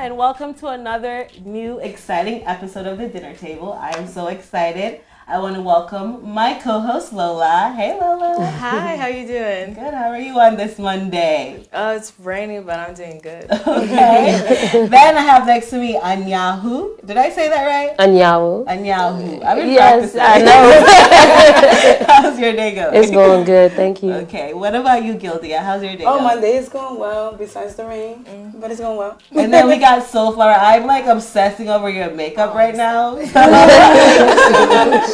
and welcome to another new exciting episode of The Dinner Table. I am so excited. I want to welcome my co-host Lola. Hey Lola. Hi, how you doing? Good, how are you on this Monday? It's rainy, but I'm doing good. Okay. Then I have next to me Anyahu. Did I say that right? Anyahu. I've been yes, practicing. I know. How's your day going? It's going good, thank you. Okay, what about you, Gildia? How's your day going? My day is going well, besides the rain, but it's going well. And then we got Soulflower. I'm like obsessing over your makeup right now.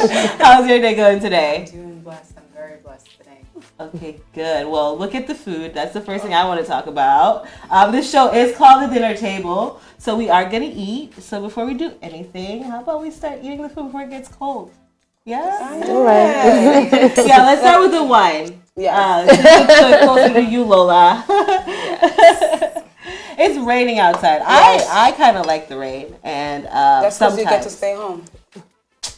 How's your day going today? Doing blessed. I'm very blessed today. Okay, good. Well, look at the food. That's the first thing I want to talk about. This show is called The Dinner Table, so we are going to eat. So before we do anything, how about we start eating the food before it gets cold? Yeah? All right. Yeah, let's start with the wine. Yeah. Closer to you, Lola. It's raining outside. Yes. I kind of like the rain. And That's because sometimes you get to stay home.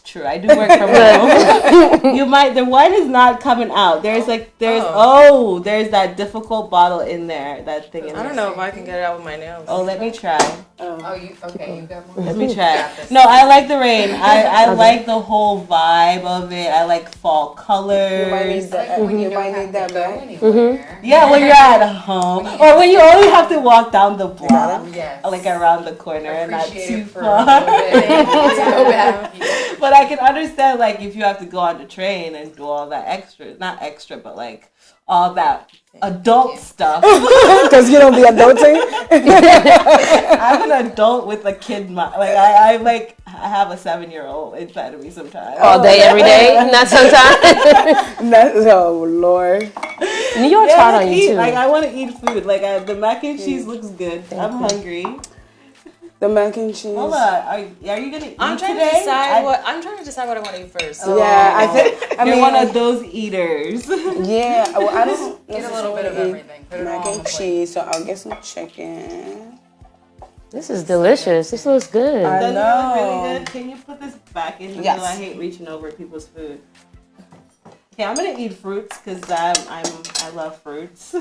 True, I do work from home. The wine is not coming out. There's there's that difficult bottle in there, that thing in there. I don't know if I can get it out with my nails. Oh, let me try. You got one? Let me try. No, I like the rain. I like the whole vibe of it. I like fall colors. You might need that, you might need that back. Yeah, when you're at home. Or when you only have to walk down the block. Yes. Like around the corner and not Appreciate too it for far. a little bit. But I can understand, like, if you have to go on the train and do all that extra, not extra, but like all that adult stuff. Because you don't be adulting? I'm an adult with a kid mind. Like, I have a 7-year-old inside of me sometimes. All day, every day, not sometimes. Oh, Lord. New York's hard on you, too. Like, I want to eat food. Like, the mac and cheese looks good. I'm hungry. The mac and cheese. Lola, are you gonna eat I'm trying today? to decide what I want to eat first. Yeah, I think. You're one of those eaters. Yeah, well, I don't Get a little bit of everything. Put it all mac on the and plate. cheese, so I'll get some chicken. This is delicious. This looks good. I Doesn't it know. look really good? Can you put this back in? Yes. I hate reaching over people's food. Okay, I'm gonna eat fruits because I love fruits.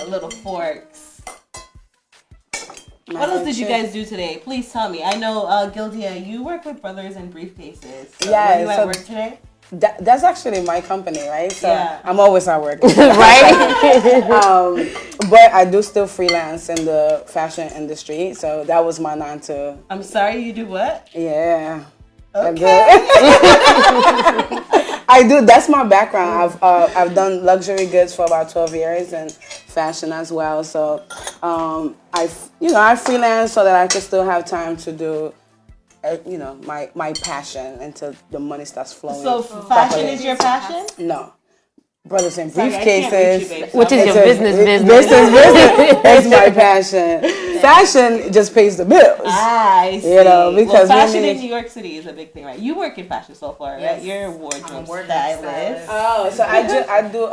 Little forks. What else did you guys do today? Please tell me. I know, Gildia, you work with Brothers in Briefcases. So Yeah, were you at so work today? That's actually my company, right? So Yeah. I'm always at work. Right? But I do still freelance in the fashion industry. So that was my 9 to. I'm sorry, you do what? Yeah. Okay. I do. That's my background. I've done luxury goods for about 12 years and fashion as well. So I freelance so that I can still have time to do my passion until the money starts flowing. So fashion is your passion? No. Brothers in Sorry, I can't reach you, briefcases. babe. Which is your business. Business. It's my passion. Fashion just pays the bills. I see. Because fashion women- in New York City is a big thing, right? You work in fashion so far, right? Yes. You're a wardrobe I'm a wardrobe stylist. stylist. Oh, so I do.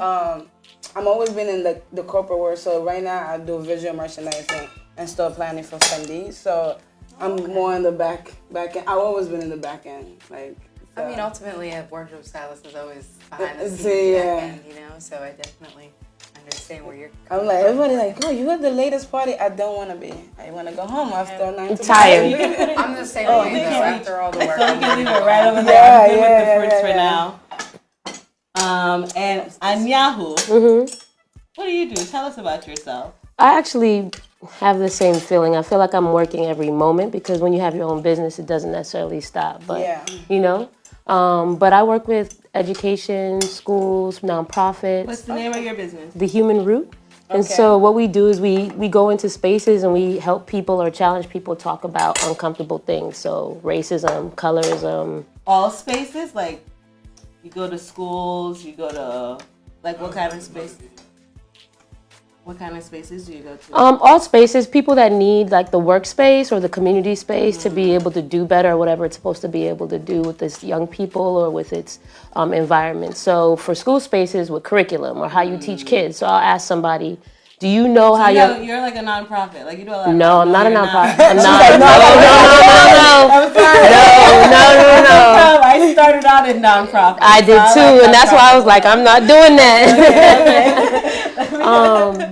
I'm always been in the corporate world. So right now I do visual merchandising and store planning for Fendi. So I'm more in the back end. I've always been in the back end, like. I mean, ultimately, a wardrobe stylist is always behind the scenes, Yeah. so I definitely understand where you're I'm like, everybody like, oh, you at the latest party. I don't want to be. I want to go home after 9 to 5. Tired. I'm the same Oh, way, we though, can't after all the work. So I'm we can ready leave to it go right home. over there. I'm good with the Yeah, fruits for yeah. now. And Anyahu, Mm-hmm. what do you do? Tell us about yourself. I actually have the same feeling. I feel like I'm working every moment because when you have your own business, it doesn't necessarily stop. But, but I work with education, schools, nonprofits. What's the name of your business? The Human Root. And Okay. so what we do is we go into spaces and we help people or challenge people talk about uncomfortable things. So racism, colorism. All spaces? Like, you go to schools, you go to, like, what kind of space? What kind of spaces do you go to? All spaces, people that need like the workspace or the community space to be able to do better or whatever it's supposed to be able to do with this young people or with its environment. So for school spaces with curriculum or how you teach kids. So I'll ask somebody, do you know how you're like a nonprofit, like you do a lot. No, I'm not a you're nonprofit. not. I'm not. No. I'm sorry. No. I started out in nonprofit. I did too, and that's why I was like, I'm not doing that.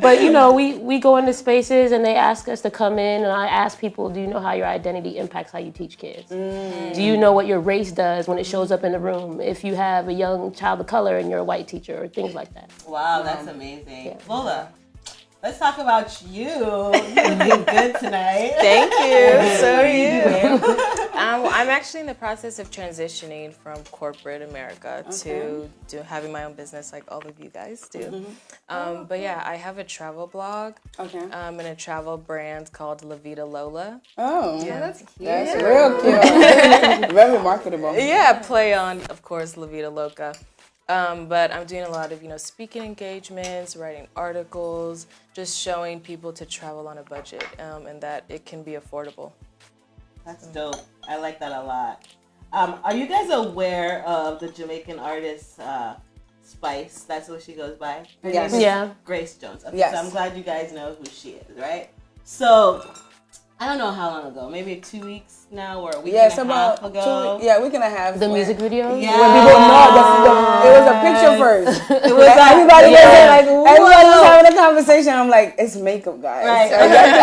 But we go into spaces and they ask us to come in, and I ask people, do you know how your identity impacts how you teach kids? Do you know what your race does when it shows up in the room? If you have a young child of color and you're a white teacher, or things like that. Wow, that's amazing. Yeah. Lola, let's talk about you. You're looking good tonight. Thank you. So are you. I'm actually in the process of transitioning from corporate America to having my own business like all of you guys do. But yeah, I have a travel blog and a travel brand called La Vida Lola. Oh, yeah, That's cute. that's real cute. Very marketable. Yeah, play on, of course, La Vida Loca. But I'm doing a lot of, speaking engagements, writing articles, just showing people to travel on a budget and that it can be affordable. That's dope. I like that a lot. Are you guys aware of the Jamaican artist Spice? That's what she goes by. Her Yes. name is Yeah. Grace Jones. Okay, Yes. so I'm glad you guys know who she is, right? So I don't know how long ago, maybe 2 weeks now or a week Yes, and a half about ago. 2 weeks. Yeah, week and a half. The music video? Yeah. When people know, it was a picture first. It was Like, everybody was like, whoa. everybody was having a conversation. I'm like, it's makeup, guys. Right. So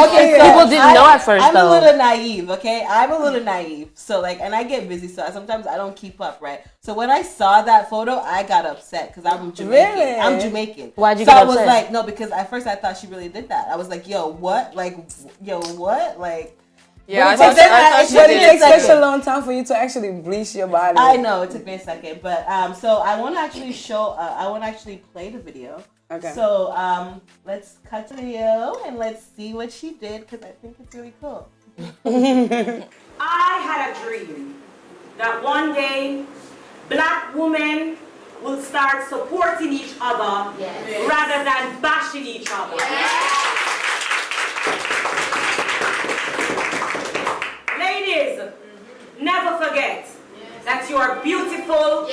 okay, so People didn't know at first, I'm though. a little naive, okay? I'm a little naive. So, and I get busy, so sometimes I don't keep up, right? So, when I saw that photo, I got upset because I'm Jamaican. Really? I'm Jamaican. Why'd you so get I was upset? like, no, because at first I thought she really did that. I was like, yo, what? Like, Yeah, I But thought, then I thought she But did it a takes second. such a long time for you to actually bleach your body. I know, it took me a second. But, so I want to actually I want to actually play the video. Okay. So, let's cut the video and let's see what she did because I think it's really cool. I had a dream that one day black women will start supporting each other rather than bashing each other. Ladies, never forget that you are beautiful,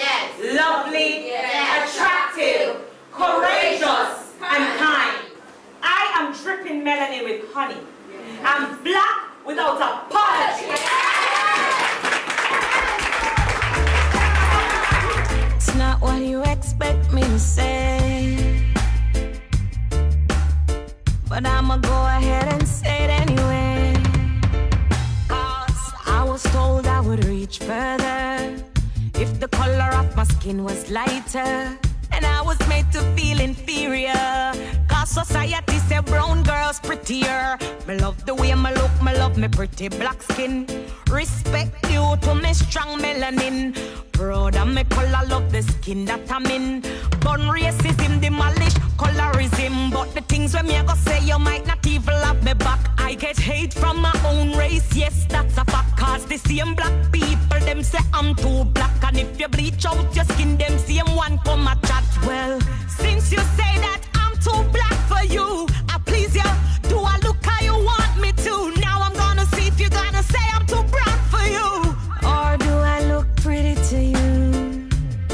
lovely, attractive, courageous, and kind. I am dripping melanin with honey. I'm black without apology. It's not what you expect me to say, but I'ma go ahead and say it anyway. 'Cause I was told I would reach further if the color of my skin was lighter, and I was made to feel inferior. 'Cause society say brown girls prettier. Me love the way me look, me love me pretty black skin. Respect you to me strong melanin. Proud of me color, love the skin that I'm in. Gun racism, demolish colorism. But the things when me I go say, you might not even love me back. I get hate from my own race, yes, that's a fact. 'Cause the same black people, them say I'm too black. And if you bleach out your skin, them same one come a chat. Well, since you say that I'm too black for you, I please you, do I look how you want me to? Now I'm gonna see if you're gonna say I'm too brown for you. Or do I look pretty to you?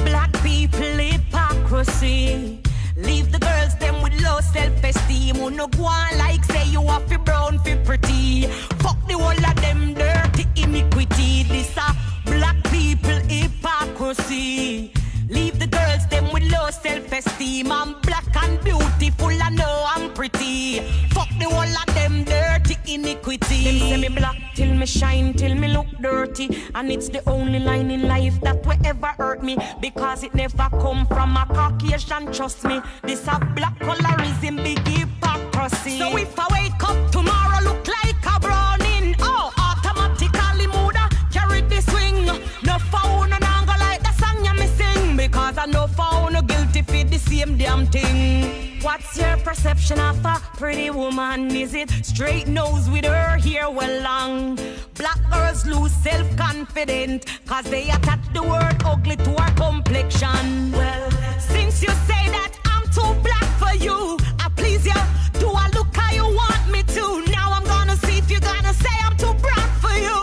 Black people, hypocrisy. Leave the girls them with low self-esteem. Who no go on like say you are fi brown, fi pretty. Fuck the whole of them dirty iniquity. This a black people hypocrisy. Leave the girls them with low self-esteem. I'm black and beautiful, I know I'm pretty. Fuck the whole of them dirty iniquity. Them say me black till me shine, till me look dirty. And it's the only line in life that will ever hurt me, because it never come from a Caucasian, trust me. This a black colorism, big hypocrisy. So if I wake up tomorrow look like a browning, oh, automatically mood carry the swing. No phone and go like the song you me sing, because I know phone guilty for the same damn thing. What's your perception of a pretty woman? Is it straight nose with her hair well long? Black girls lose self-confidence, 'cause they attach the word ugly to her complexion. Well, since you say that I'm too black for you, I please you, do I look how you want me to? Now I'm gonna see if you're gonna say I'm too brown for you.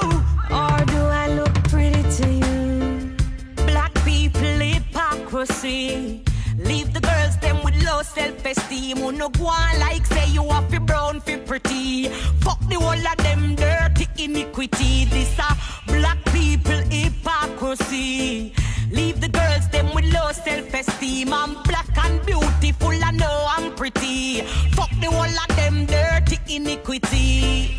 Or do I look pretty to you? Black people, hypocrisy. Leave the girls them with low self-esteem. Who no go on like say you are fi brown, fi pretty. Fuck the whole of them dirty iniquity. This a black people hypocrisy. Leave the girls them with low self-esteem. I'm black and beautiful, I know I'm pretty. whole of them dirty iniquity.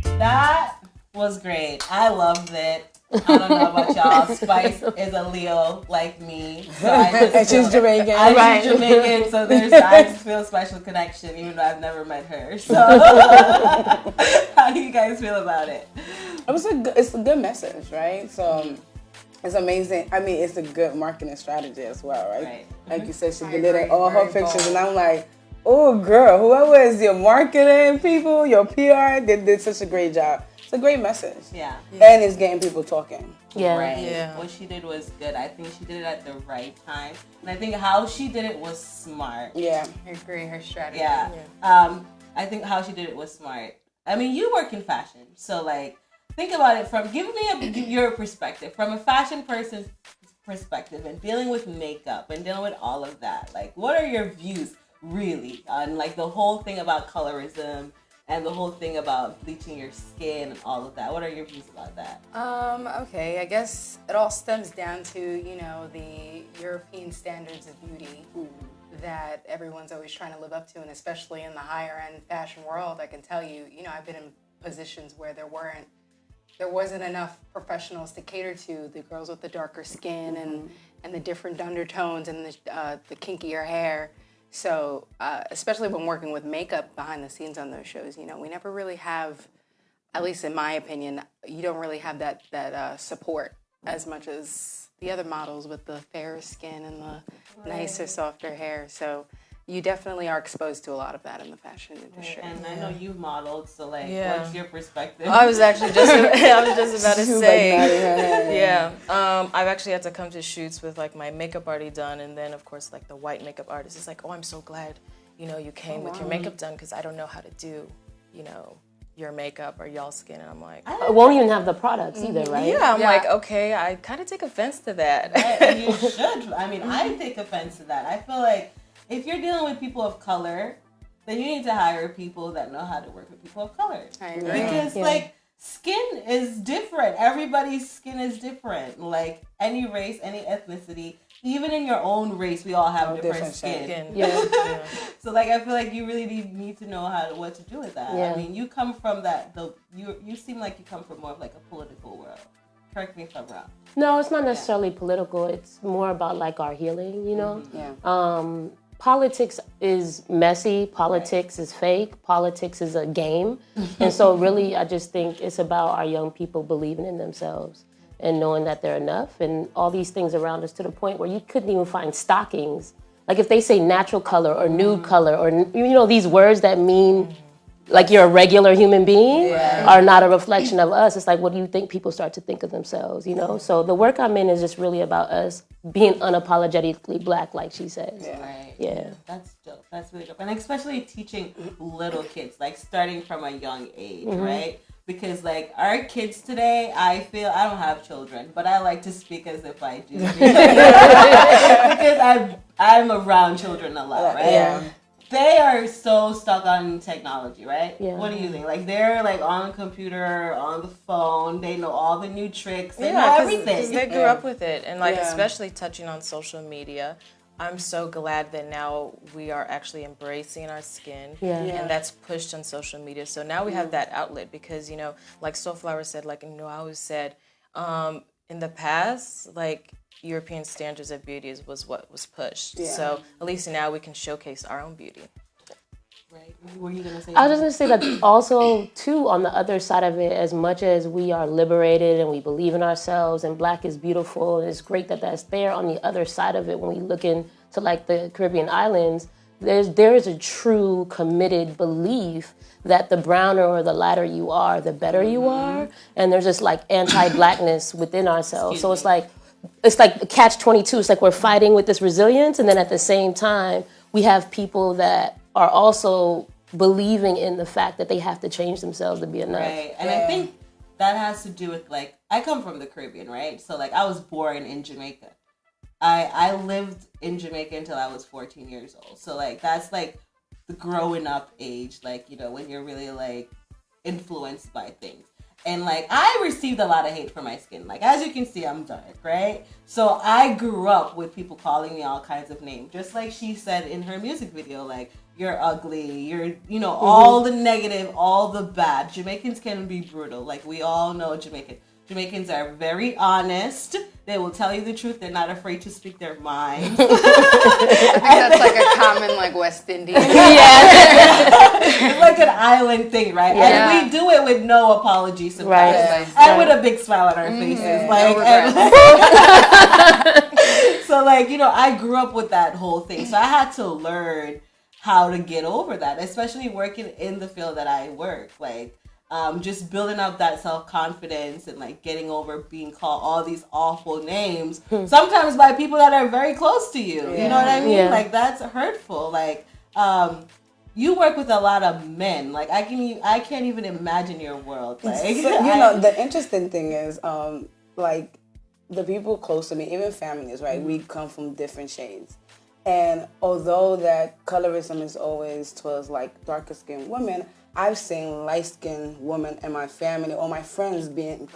That was great. I loved it. I don't know about y'all. Spice is a Leo like me. So And she's Jamaican. I'm Jamaican, so I just feel a special connection, even though I've never met her. So, how do you guys feel about it? It's a good message, right? So it's amazing. I mean, it's a good marketing strategy as well, right? Like you said, she deleted all her pictures, and I'm like, oh, girl, whoever is your marketing people, your PR, they did such a great job. It's a great message. Yeah. And it's getting people talking. Yeah. Right. Yeah. What she did was good. I think she did it at the right time. And I think how she did it was smart. Yeah. I agree, her strategy. Yeah. I think how she did it was smart. I mean, you work in fashion. So, like, think about it give me your perspective. From a fashion person's perspective and dealing with makeup and dealing with all of that. Like, what are your views, really, on, like, the whole thing about colorism and the whole thing about bleaching your skin and all of that? What are your views about that? Okay, I guess it all stems down to, the European standards of beauty that everyone's always trying to live up to, and especially in the higher end fashion world, I can tell you, I've been in positions where there wasn't enough professionals to cater to the girls with the darker skin and the different undertones and the kinkier hair. So, especially when working with makeup behind the scenes on those shows, we never really have, at least in my opinion, you don't really have that support as much as the other models with the fairer skin and the nicer, softer hair. So you definitely are exposed to a lot of that in the fashion industry. And I know you've modeled, so, like, what's your perspective? I was actually just about to say, I've actually had to come to shoots with, like, my makeup already done, and then, of course, like, the white makeup artist is like, oh, I'm so glad, you came with your makeup done, because I don't know how to do, your makeup or y'all's skin. And I'm like, It won't even have the products either, right? Yeah, I'm like, okay, I kind of take offense to that. Right, and you should. I mean, I take offense to that. I feel like if you're dealing with people of color, then you need to hire people that know how to work with people of color. I agree. Because, like, skin is different. Everybody's skin is different. Like, any race, any ethnicity, even in your own race, we all have different skin. Yeah. So, like, I feel like you really need to know what to do with that. Yeah. I mean, you come from you seem like you come from more of, like, a political world. Correct me if I'm wrong. No, it's not necessarily political. It's more about, like, our healing, Yeah. Politics is messy. Politics is fake. Politics is a game. And so really, I just think it's about our young people believing in themselves and knowing that they're enough and all these things around us, to the point where you couldn't even find stockings. Like, if they say natural color or nude color or, these words that mean like you're a regular human being are not a reflection of us. It's like, what do you think people start to think of themselves, So the work I'm in is just really about us being unapologetically Black, like she says. Right. Yeah. That's dope. That's really dope. And especially teaching little kids, like, starting from a young age, right? Because, like, our kids today, I feel, I don't have children, but I like to speak as if I do. Because I'm around children a lot, right? Yeah. They are so stuck on technology, right? Yeah. What do you think? Like, they're, like, on the computer, on the phone. They know all the new tricks. They know everything. Because they grew up with it. And, like, especially touching on social media, I'm so glad that now we are actually embracing our skin. And that's pushed on social media. So now we have that outlet because, like Soulflower said, like, I always said, in the past, like, European standards of beauty was what was pushed. So at least now we can showcase our own beauty. Right. Were you going to say I was just going to say that also, too, on the other side of it, as much as we are liberated and we believe in ourselves and Black is beautiful, and it's great that that's there, on the other side of it, when we look into, like, the Caribbean islands, there is a true committed belief that the browner or the lighter you are, the better you are. And there's this, like, anti-Blackness within ourselves. So it's like catch-22. It's like we're fighting with this resilience, and then at the same time, we have people that are also believing in the fact that they have to change themselves to be enough. Right. And I think that has to do with, like, I come from the Caribbean, right? So, like, I was born in Jamaica. I lived in Jamaica until I was 14 years old. So, like, that's, like, the growing up age, like, when you're really, like, influenced by things. And, like, I received a lot of hate for my skin. Like, as you can see, I'm dark, right? So I grew up with people calling me all kinds of names. Just like she said in her music video, like, you're ugly, you're, all the negative, all the bad. Jamaicans can be brutal. Like, we all know Jamaicans are very honest. They will tell you the truth. They're not afraid to speak their mind. I think that's like a common like West Indian. It's like an island thing, right? Yeah. And we do it with no apology sometimes. Right. And with a big smile on our faces. Like, so like, I grew up with that whole thing. So I had to learn how to get over that, especially working in the field that I work. Like, just building up that self-confidence and like getting over being called all these awful names, sometimes by people that are very close to you. You know what I mean? Yeah. Like, that's hurtful. Like, you work with a lot of men. Like, I can't even imagine your world. Like, So, the interesting thing is, like, the people close to me, even families, right? We come from different shades. And although that colorism is always towards like darker skinned women, I've seen light skinned women in my family or my friends being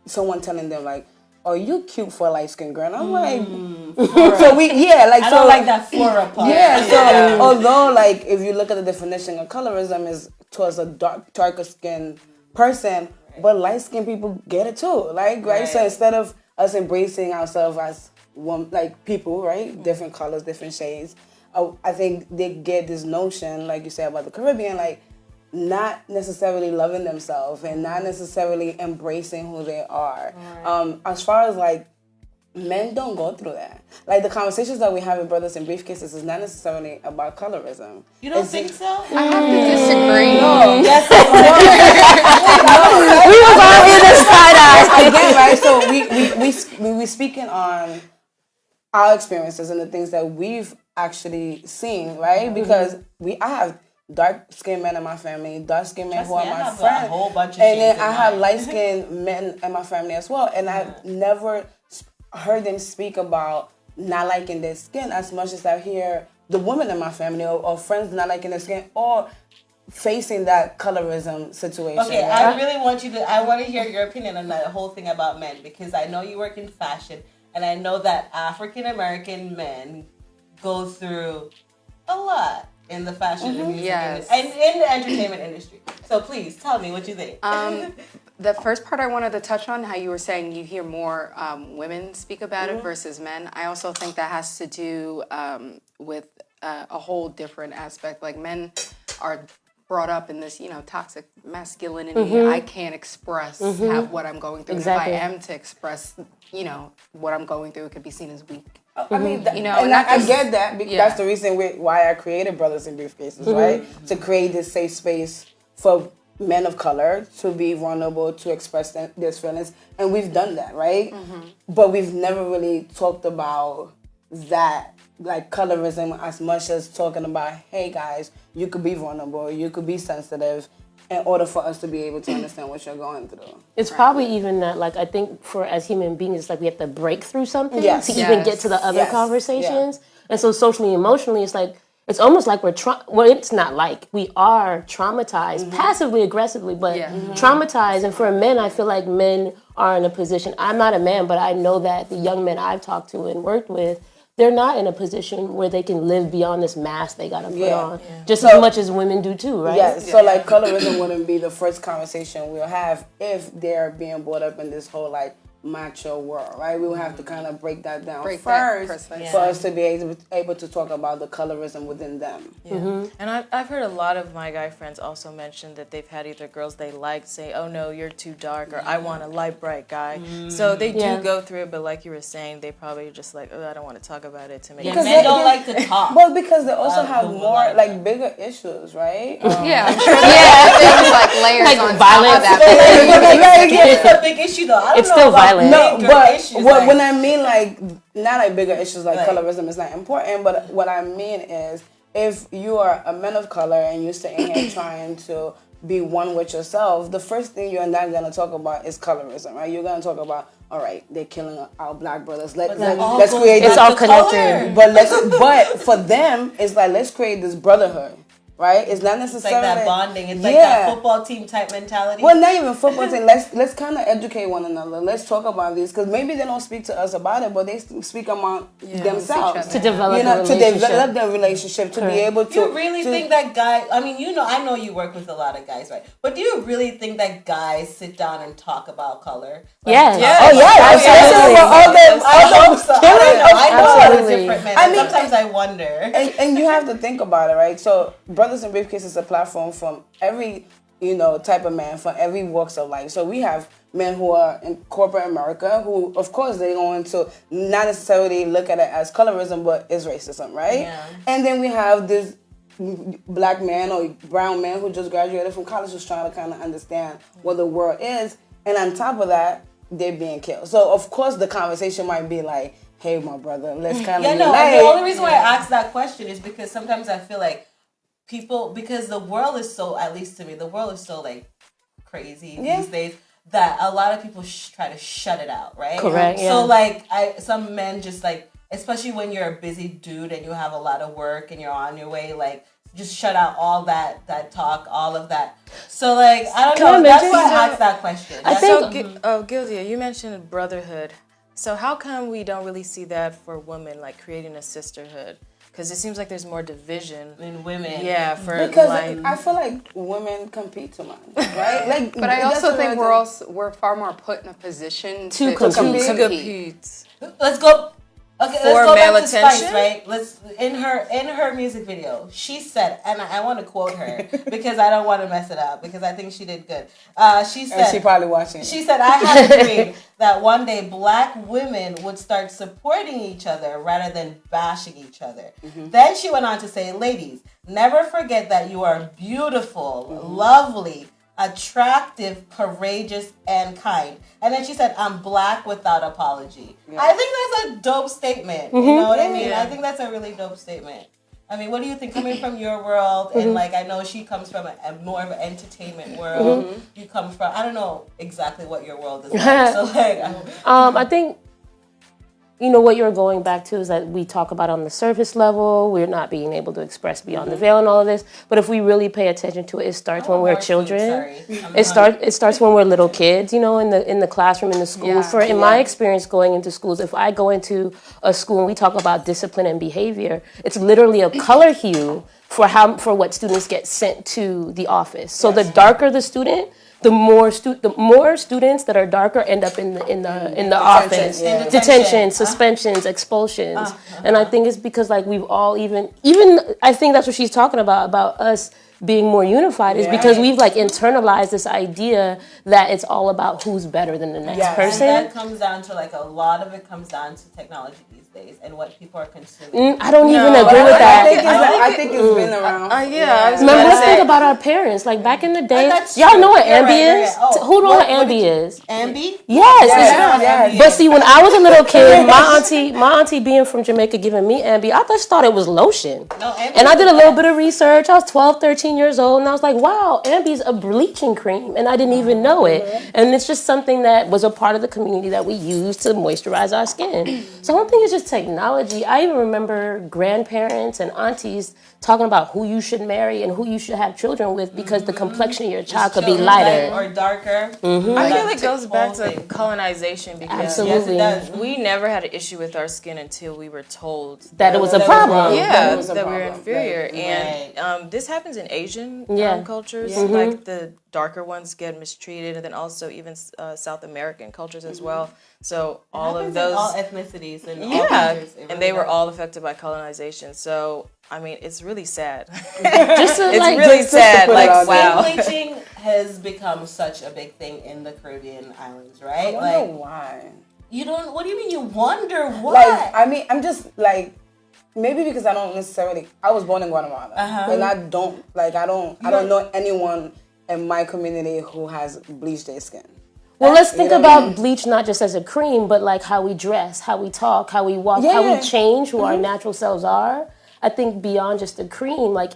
someone telling them like, "Oh, you cute for a light skinned girl." And I'm like, so I don't like that flora part. Yeah, so although like if you look at the definition of colorism is towards a darker skinned person, but light skinned people get it too. Like, right? So instead of us embracing ourselves as one, like people, right? Different colors, different shades. I think they get this notion, like you said about the Caribbean, like not necessarily loving themselves and not necessarily embracing who they are. Right. As far as like men don't go through that. Like the conversations that we have with Brothers in Briefcases is not necessarily about colorism. You don't think so? I have to disagree. No. Yes. We was all in the side eye again, right? So we speaking on our experiences and the things that we've actually seen, right? Because I have dark-skinned men in my family, dark-skinned men who are my friends, a whole bunch of and then shades I in have mine. light-skinned men in my family as well, and I've never heard them speak about not liking their skin as much as I hear the women in my family or friends not liking their skin or facing that colorism situation. Okay, right? I really want I want to hear your opinion on that whole thing about men, because I know you work in fashion, and I know that African American men go through a lot in the fashion and music industry, and in the entertainment industry. So please tell me what you think. The first part I wanted to touch on, how you were saying you hear more women speak about it versus men. I also think that has to do with a whole different aspect. Like men are brought up in this, toxic masculinity. I can't express what I'm going through. Exactly. And if I am to express, what I'm going through, it could be seen as weak. I mean, and I get that because that's the reason why I created Brothers in Briefcases, right? To create this safe space for men of color to be vulnerable, to express their feelings, and we've done that, right? But we've never really talked about that, like colorism, as much as talking about, hey guys, you could be vulnerable, you could be sensitive, in order for us to be able to understand what you're going through. It's probably even that, like, I think for as human beings, it's like we have to break through something to even get to the other conversations. And so socially, emotionally, it's like, it's almost like it's not like, we are traumatized, passively, aggressively, but traumatized. And for men, I feel like men are in a position, I'm not a man, but I know that the young men I've talked to and worked with, they're not in a position where they can live beyond this mask they gotta put on. Just as much as women do too, right? Yeah, so like colorism wouldn't be the first conversation we'll have if they're being brought up in this whole like macho world, right? We will have to kind of break that down first for us to be able to talk about the colorism within them. And I've heard a lot of my guy friends also mention that they've had either girls they like say, oh no, you're too dark, or I want a light bright guy. So they do go through it, but like you were saying, they probably just like, oh, I don't want to talk about it to make men don't like to talk. Well, because they also have more like bigger issues, right? I'm sure there's like layers Like on violence. top of that. It's a big issue though. I don't It's know still about violent. No, bigger but issues, when I mean like not like bigger issues like colorism is not important, but what I mean is if you are a man of color and you're sitting here trying to be one with yourself, the first thing you're not gonna talk about is colorism, right? You're gonna talk about, all right, they're killing our black brothers. Let's create. It's all connected. But for them, it's like let's create this brotherhood. right? It's not It's necessarily like that bonding. It's like that football team type mentality. Well, not even football team. Let's kind of educate one another. Let's talk about this because maybe they don't speak to us about it, but they speak among themselves to develop their relationship to be able to. Do you really think that guy? I mean, I know you work with a lot of guys, right? But do you really think that guys sit down and talk about color? Like, Sometimes I wonder. And you have to think about it, right? So, Brothers in Briefcase is a platform from every type of man, from every walks of life. So we have men who are in corporate America who, of course, they're going to not necessarily look at it as colorism, but is racism, right? Yeah. And then we have this black man or brown man who just graduated from college who's trying to kind of understand what the world is. And on top of that, they're being killed. So, of course, the conversation might be like, hey, my brother, let's kind of the only reason why I ask that question is because sometimes I feel like people, because the world is so, at least to me, the world is so like crazy these days that a lot of people try to shut it out, right? Correct. So like some men just like, especially when you're a busy dude and you have a lot of work and you're on your way, like just shut out all that talk, all of that. So like I don't know. That's why I asked that question. Gildia, you mentioned brotherhood. So how come we don't really see that for women, like creating a sisterhood? Because it seems like there's more division in women. Yeah, because I feel like women compete too much, right? But I also think we're far more put in a position to compete. Let's go. Okay, for let's go male back to attention, Spice, right? Let's in her music video, she said, and I want to quote her because I don't want to mess it up because I think she did good. She said, and she probably watching. She said, I had a dream that one day black women would start supporting each other rather than bashing each other. Mm-hmm. Then she went on to say, ladies, never forget that you are beautiful, lovely, attractive, courageous, and kind. And then she said, I'm black without apology. Yeah. I think that's a dope statement. You know what I mean? I think that's a really dope statement. I mean, what do you think, coming from your world, and like I know she comes from a more of an entertainment world, you come from, I don't know exactly what your world is like. So like, I think, what you're going back to is that we talk about on the surface level, we're not being able to express beyond the veil and all of this. But if we really pay attention to it, it starts when we're children. It starts when we're little kids, in the classroom, in the school. In my experience going into schools, if I go into a school and we talk about discipline and behavior, it's literally a color hue for what students get sent to the office. So the darker the student, the more students that are darker end up in the office, detention, suspensions, expulsions, and I think it's because like we've all even I think that's what she's talking about us being more unified is because we've like internalized this idea that it's all about who's better than the next person. And that comes down to like a lot of it comes down to technology these days and what people are consuming. I don't even agree with that. I think it's been around. Remember, let's think about our parents. Like back in the day, y'all know what Ambi is? Who know what Ambi is? Ambi? Yes. But see, when I was a little kid, my auntie being from Jamaica giving me Ambi, I just thought it was lotion. No, Ambi and I did a little bit of research. I was 12, 13 years old, and I was like, wow, Ambi's a bleaching cream, and I didn't even know it. And it's just something that was a part of the community that we use to moisturize our skin. So I don't think it's just technology. I even remember grandparents and aunties talking about who you should marry and who you should have children with because the complexion of your child could be lighter or darker. I feel it goes back to colonization because we never had an issue with our skin until we were told that it was a problem. That we were inferior. And this happens in Asian cultures. Like the darker ones get mistreated, and then also even South American cultures as well. So all of those, all ethnicities, and all cultures, and they were all affected by colonization. So I mean, it's really sad. It's really sad. Like wow, skin bleaching has become such a big thing in the Caribbean islands, right? I wonder why. You don't. What do you mean? You wonder why? I'm just like. Maybe because I don't necessarily. I was born in Guatemala, and I don't know anyone in my community who has bleached their skin. Well, let's think about bleach not just as a cream, but like how we dress, how we talk, how we walk, how we change who our natural selves are. I think beyond just the cream, like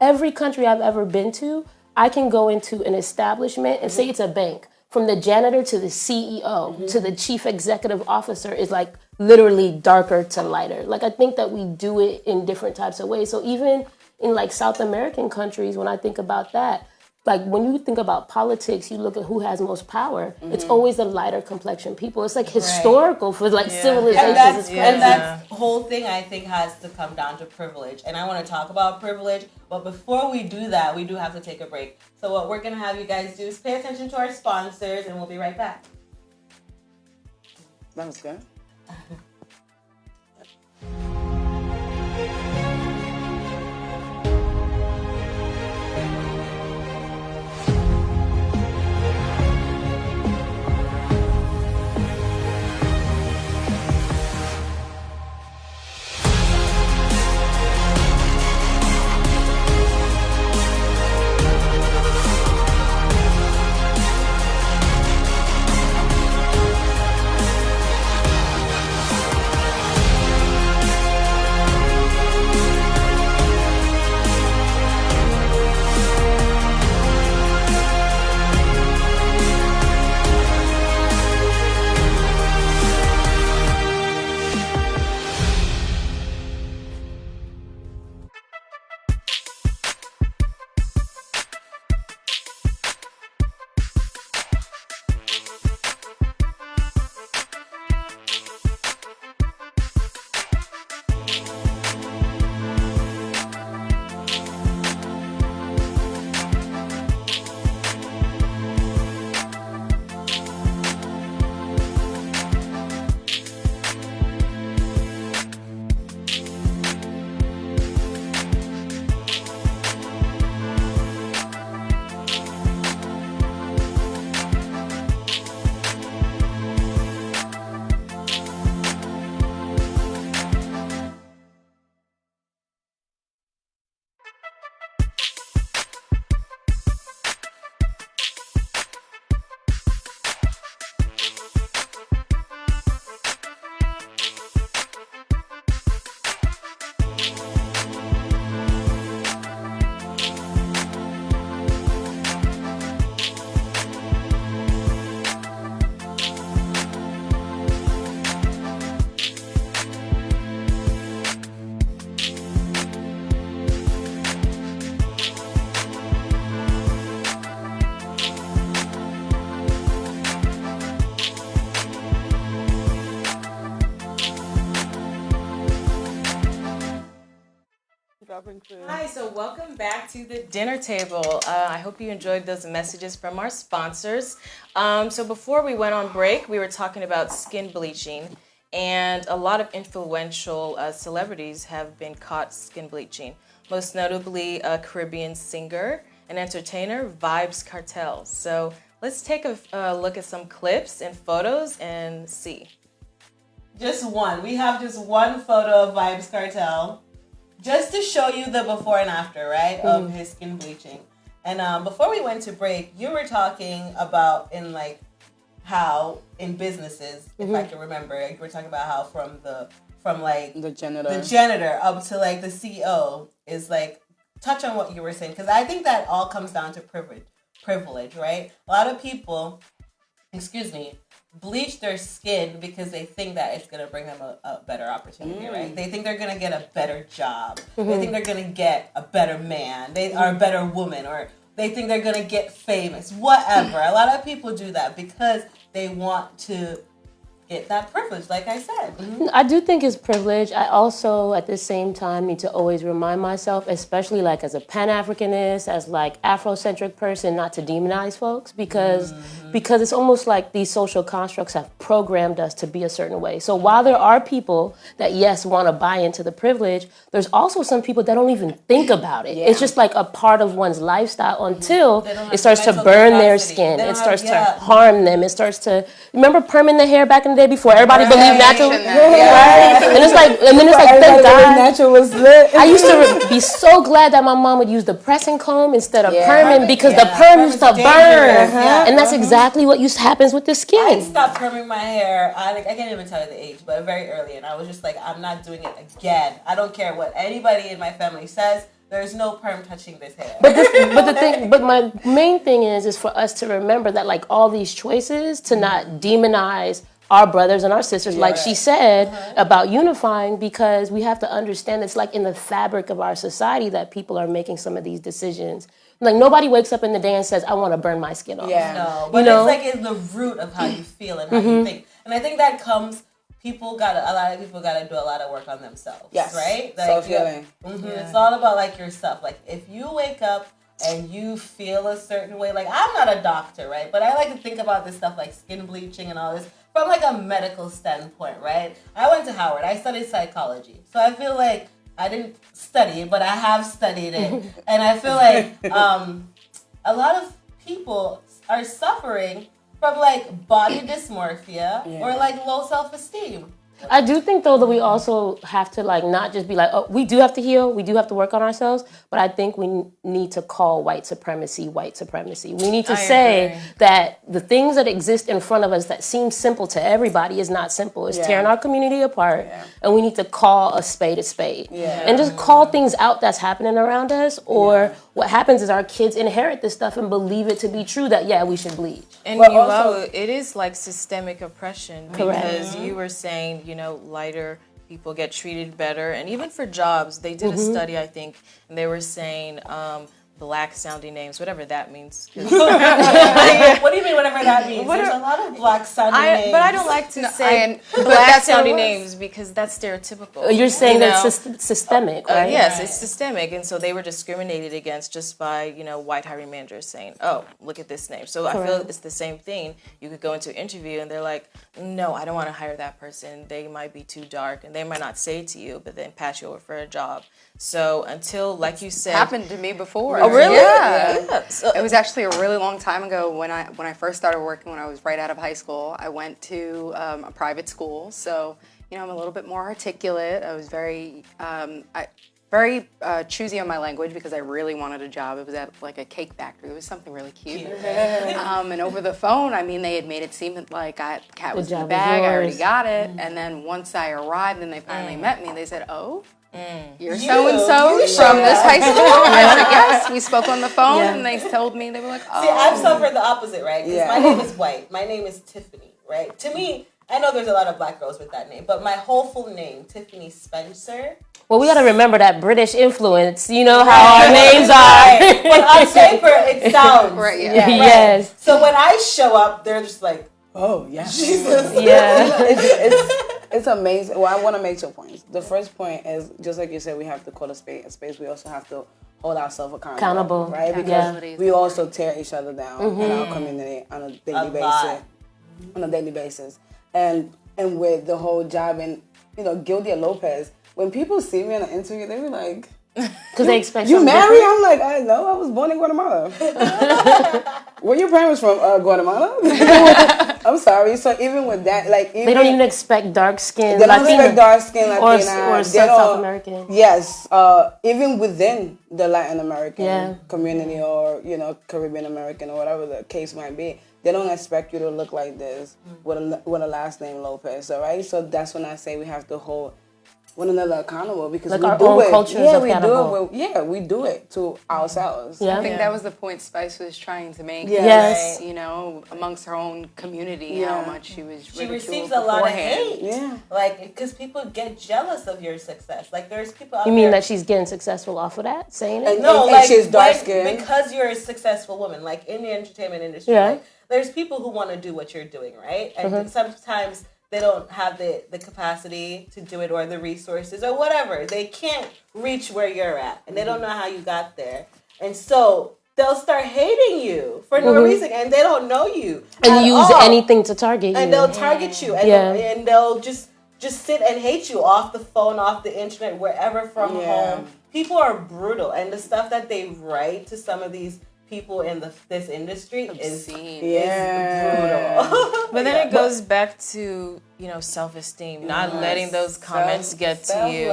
every country I've ever been to, I can go into an establishment and say it's a bank. From the janitor to the CEO to the chief executive officer is like literally darker to lighter. Like I think that we do it in different types of ways. So even in like South American countries, when I think about that, like when you think about politics, you look at who has most power. It's always the lighter complexion people. It's like historical for like civilizations. And that whole thing, I think, has to come down to privilege. And I want to talk about privilege, but before we do that, we do have to take a break. So what we're going to have you guys do is pay attention to our sponsors, and we'll be right back. That was good. Hi, so welcome back to the dinner table. I hope you enjoyed those messages from our sponsors. So before we went on break, we were talking about skin bleaching, and a lot of influential celebrities have been caught skin bleaching. Most notably, a Caribbean singer and entertainer, Vybz Kartel. So let's take a look at some clips and photos and see. Just one. We have just one photo of Vybz Kartel, just to show you the before and after, right, of his skin bleaching. And before we went to break, you were talking about how in businesses, if I can remember, you were talking about how from the janitor up to like the CEO is like, touch on what you were saying, because I think that all comes down to privilege, right? A lot of people, bleach their skin because they think that it's going to bring them a better opportunity, right? They think they're going to get a better job. They think they're going to get a better man. They are a better woman, or they think they're going to get famous, whatever. A lot of people do that because they want to get that privilege, like I said. I do think it's privilege. I also, at the same time, need to always remind myself, especially like as a Pan-Africanist, as like Afrocentric person, not to demonize folks, because it's almost like these social constructs have programmed us to be a certain way. So while there are people that, yes, want to buy into the privilege, there's also some people that don't even think about it. Yeah. It's just like a part of one's lifestyle until it starts to burn their skin. It starts to harm them. It starts to, remember perming the hair back in the day before everybody believed natural? Right? And it's like, thank God. Natural was lit. I used to be so glad that my mom would use the pressing comb instead of perming, because the perm used to burn. And that's exactly what happens with the skin. I stopped perming my hair. I can't even tell you the age, but very early. And I was just like, I'm not doing it again. I don't care what anybody in my family says. There's no perm touching this hair. But my main thing is for us to remember that like all these choices, to not demonize our brothers and our sisters, like she said, about unifying, because we have to understand it's like in the fabric of our society that people are making some of these decisions. Like nobody wakes up in the day and says, I want to burn my skin off. No, but it's like in the root of how you feel and how you think. And I think that comes, a lot of people got to do a lot of work on themselves. Yes. Right? Like, Self-healing. It's all about like yourself. Like if you wake up and you feel a certain way, like I'm not a doctor, right? But I like to think about this stuff like skin bleaching and all this from like a medical standpoint, right? I went to Howard. I studied psychology. So I feel like I didn't study it, but I have studied it. And I feel like a lot of people are suffering from like body dysmorphia or like low self-esteem. I do think though that we also have to like not just be like, oh, we do have to heal, we do have to work on ourselves, but I think we need to call white supremacy white supremacy. We need to say that the things that exist in front of us that seem simple to everybody is not simple. It's tearing our community apart, and we need to call a spade, and just call things out that's happening around us. Or what happens is our kids inherit this stuff and believe it to be true that we should bleed. And also, it is like systemic oppression because you were saying, lighter people get treated better. And even for jobs, they did a study, I think, and they were saying black sounding names, whatever that means. What do you mean whatever that means? There's a lot of black sounding names. But I don't like to say black sounding names because that's stereotypical. You're saying that's systemic, right? Yes, it's systemic. And so they were discriminated against just by, white hiring managers saying, oh, look at this name. So I feel it's the same thing. You could go into an interview and they're like, no, I don't want to hire that person. They might be too dark. And they might not say it to you, but then pass you over for a job. So until, like you said... Happened to me before. Oh, really? Yeah. So, it was actually a really long time ago when I first started working, when I was right out of high school. I went to a private school, so I'm a little bit more articulate. I was very choosy on my language because I really wanted a job. It was at like a cake factory. It was something really cute. And over the phone, they had made it seem like cat was in the bag. I already got it. And then once I arrived and they finally met me, they said, "Oh, you're so-and-so from this high school?" I said, yes. We spoke on the phone, and they told me, they were like, oh. See, I've suffered the opposite, right? Because my name is White. My name is Tiffany, right? To me, I know there's a lot of black girls with that name, but my whole full name, Tiffany Spencer. Well, we got to remember that British influence, how our names are. But on paper, it sounds. Right, yeah. Right. Yes. So when I show up, they're just like, oh, yeah. Jesus. Yeah. It's amazing. Well, I want to make 2 points. The first point is, just like you said, we have to call a space. We also have to hold ourselves accountable. Right? Because we also tear each other down in our community on a daily basis. And with the whole job and, Gildia Lopez, when people see me in an interview, they be like, because they expect you married? I'm like, I know. I was born in Guatemala. Where your parents from? Guatemala. I'm sorry. So even with that, they don't even expect dark skin. They don't expect dark skin Latina or South American. Yes, even within the Latin American community or Caribbean American or whatever the case might be, they don't expect you to look like this with a last name Lopez. All right. So that's when I say we have to hold one another accountable because we our do own it. culture Yeah, is we do accountable. we do it to ourselves. I think that was the point Spice was trying to make. Yes. Amongst her own community, how much she was ridiculed. She receives a lot of hate. Yeah. Because people get jealous of your success. There's people out You mean there. that she's getting successful off of that, saying it? No, and she's dark skinned. Because you're a successful woman, in the entertainment industry. Yeah. There's people who want to do what you're doing, right? And sometimes they don't have the capacity to do it or the resources or whatever. They can't reach where you're at, and they don't know how you got there. And so they'll start hating you for no reason, and they don't know you. And use anything to target you. And they'll target you, and they'll just sit and hate you off the phone, off the internet, wherever from home. People are brutal, and the stuff that they write to some of these people in this industry is brutal. But then it goes back to self-esteem, not letting those comments get to you.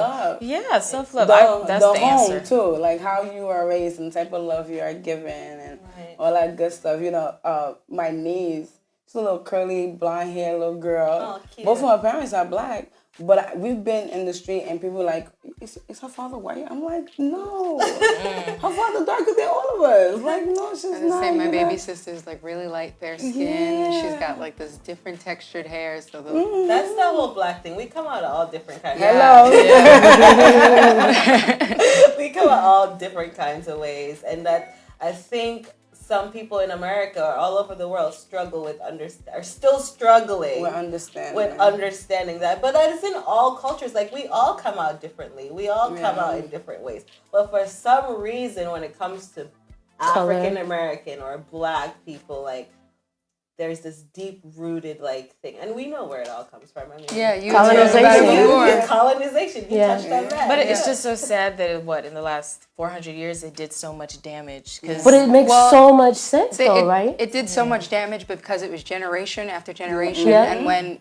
Yeah, self-love. That's the answer too, how you are raised and the type of love you are given and all that good stuff. My niece, she's a little curly blonde hair little girl. Oh, cute. Both of her parents are black, But we've been in the street and people are like, is her father white? I'm like, no. Her father darker than all of us. Like, no, she's I not. say my baby sister's like really light fair skin. Yeah. She's got like this different textured hair. So the, That's the whole black thing. We come out of all different kinds. Hello. We come out all different kinds of ways, and that I think some people in America or all over the world struggle with are still struggling with understanding. understanding that. But that is in all cultures. Like, we all come out differently. We all come out in different ways. But for some reason, when it comes to African American or black people, like, there's this deep-rooted like thing, and we know where it all comes from. I mean, colonization. You touched on that. But it's just so sad that in the last 400 years it did so much damage. But it makes so much sense, though, right? It did so much damage because it was generation after generation, and when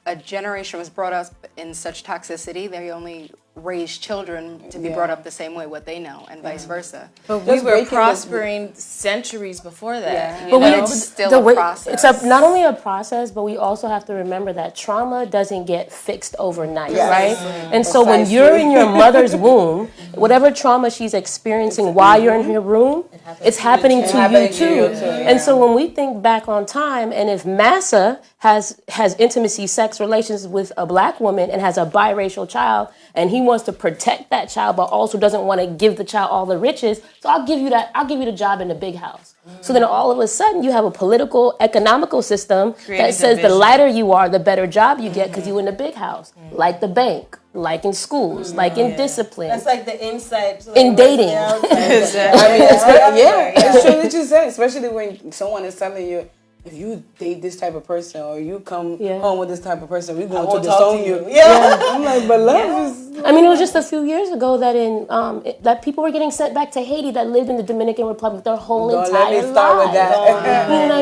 a generation was brought up in such toxicity, they only raise children to be brought up the same way what they know, and vice versa. But we were prospering centuries before that. Yeah. But it's still a process. It's not only a process, but we also have to remember that trauma doesn't get fixed overnight, right? And so when you're in your mother's womb, whatever trauma she's experiencing while you're in her womb, it's happening to you too. And so when we think back on time, and if Massa has intimacy sex relations with a black woman and has a biracial child, and he wants to protect that child, but also doesn't want to give the child all the riches, so I'll give you the job in the big house. So then all of a sudden you have a political, economical system that says the lighter you are, the better job you get because you're in the big house, like the bank, like in schools, like in discipline. That's like the inside. In dating. Exactly. I mean, it's true that you say, especially when someone is telling you, if you date this type of person or you come home with this type of person, we're going to disown you. I'm like, but love is... I mean, it was just a few years ago that that people were getting sent back to Haiti that lived in the Dominican Republic their whole entire lives. Let me start with that. You know what I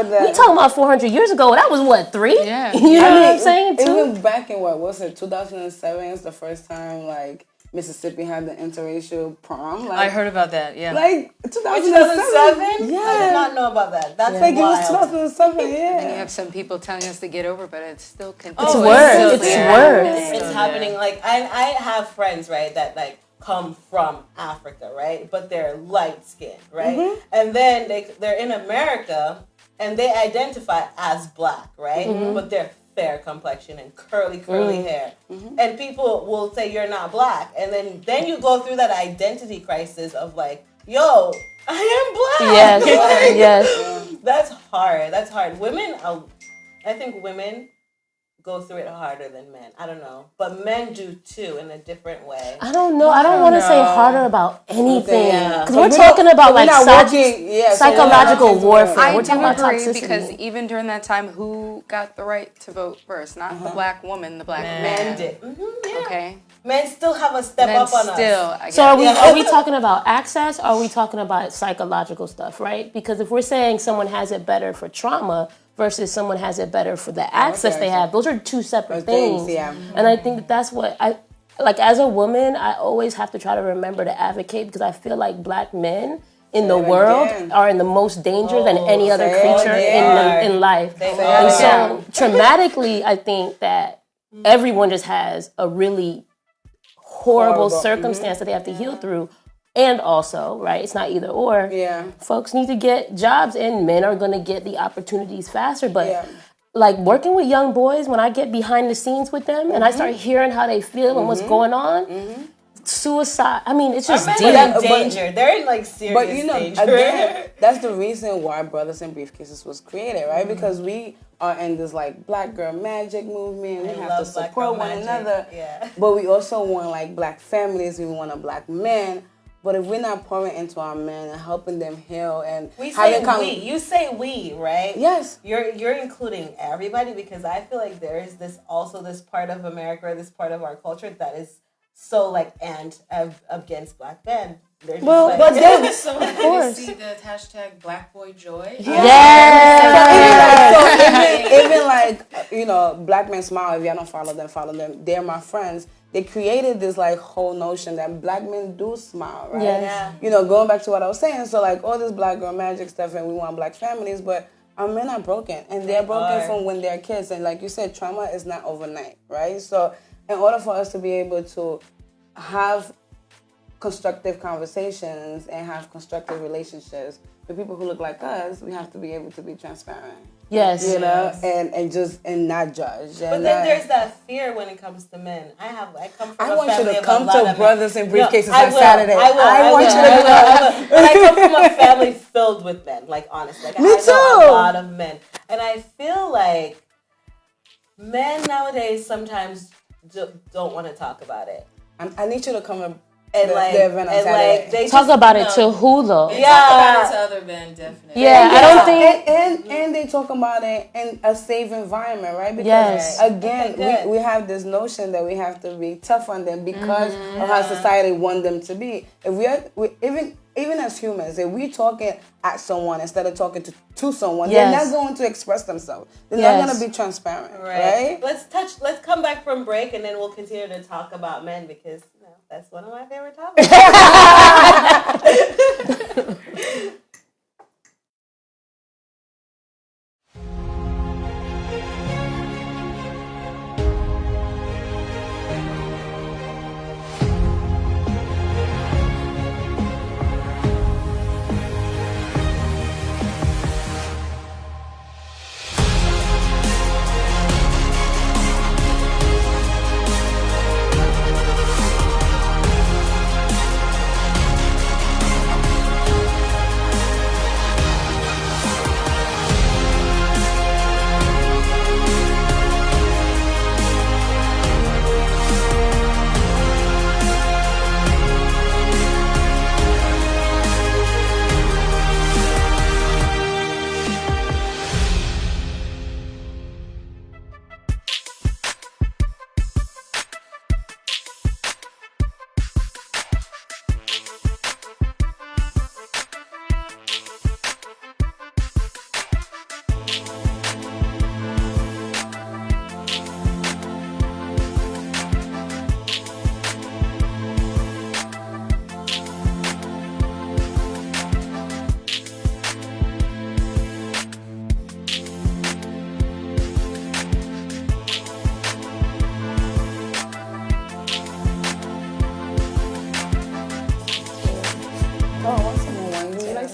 mean? And we talking about 400 years ago. That was what, 3? Yeah. You know what I'm saying? 2? Even back in 2007 is the first time like Mississippi had the interracial prom. Like, I heard about that. Yeah. Like 2007. Yeah, I did not know about that. That's like wild. it was 2007. Yeah. And you have some people telling us to get over, but it's still continuing. It's worse. It's happening. Like I have friends, right, that like come from Africa, right, but they're light skinned, right, and then they're in America and they identify as black, right, but they're fair complexion and curly hair, and people will say you're not black, and then you go through that identity crisis of like, yo, I am black. Yes, Like, yes. That's hard. Women, I think women go through it harder than men. I don't know, but men do too in a different way. I don't know. I don't want to say harder about anything because we're But talking about we're like not working, psychological warfare. I We're do talking about agree toxicity. because even during that time, who got the right to vote first? Not the black woman, the black man. Men did. Okay. Men still have a step Men up on still, us. I guess. So are we talking about access or are we talking about psychological stuff, right? Because if we're saying someone has it better for trauma versus someone has it better for the access they have, those are two separate things. And I think that's what like as a woman, I always have to try to remember to advocate because I feel like black men in the world are in the most danger than any other creature in life. And so traumatically, I think that everyone just has a really horrible circumstance that they have to heal through. And also, right, it's not either or. Yeah. Folks need to get jobs and men are going to get the opportunities faster. But like working with young boys, when I get behind the scenes with them and I start hearing how they feel and what's going on, suicide, I mean, it's just They're in danger. They're in like serious But you know, danger. again, that's the reason why Brothers in Briefcases was created, right? Because we are in this like Black Girl Magic movement. We have to support one another. Yeah. But we also want like black families. We want a black man. But if we're not pouring into our men and helping them heal and We say we. You say we, right? Yes. You're including everybody because I feel like there is this part of America, or this part of our culture that is so like against black men. They're just Well, like, but then, So of course. see the hashtag Black Boy Joy? Even like, you know, Black Men Smile. If y'all don't follow them. They're my friends. They created this like whole notion that black men do smile, right? Yes. You know, going back to what I was saying, so like all this Black Girl Magic stuff and we want black families, but our men are broken, and they're broken from when they're kids. And like you said, trauma is not overnight, right? So in order for us to be able to have constructive conversations and have constructive relationships with people who look like us, we have to be able to be transparent. Yes. You know, and not judge. But then there's that fear when it comes to men. I come from I a want you family to of come a lot to of Brothers men. and Briefcases I on will, Saturday. I want you to come. But I come from a family filled with men. Like honestly, like, Me I know too. a lot of men, and I feel like men nowadays sometimes don't want to talk about it. I need you to come and They talk about it to who though? Talk about it to other men, definitely. Yeah, I don't think. And they talk about it in a safe environment, right? Because Yes. again, we have this notion that we have to be tough on them because of how society wants them to be. If even as humans, if we're talking at someone instead of talking to someone, they're not going to express themselves. They're not going to be transparent, right? Let's come back from break and then we'll continue to talk about men because that's one of my favorite topics.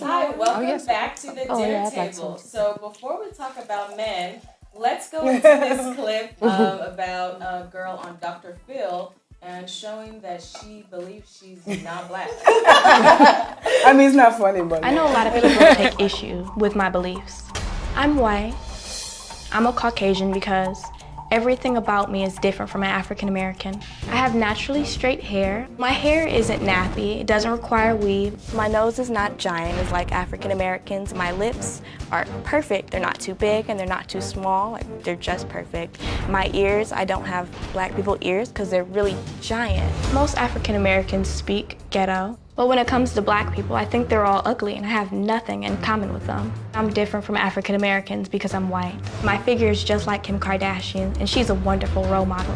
Hi, welcome back to the dinner table. So before we talk about men, let's go into this clip about a girl on Dr. Phil and showing that she believes she's not black. I mean, it's not funny, but I know a lot of people take issue with my beliefs. I'm white. I'm a Caucasian because everything about me is different from an African American. I have naturally straight hair. My hair isn't nappy. It doesn't require weave. My nose is not giant as like African Americans. My lips are perfect. They're not too big and they're not too small. Like, they're just perfect. My ears, I don't have black people ears because they're really giant. Most African Americans speak ghetto. But when it comes to black people, I think they're all ugly and I have nothing in common with them. I'm different from African Americans because I'm white. My figure is just like Kim Kardashian and she's a wonderful role model.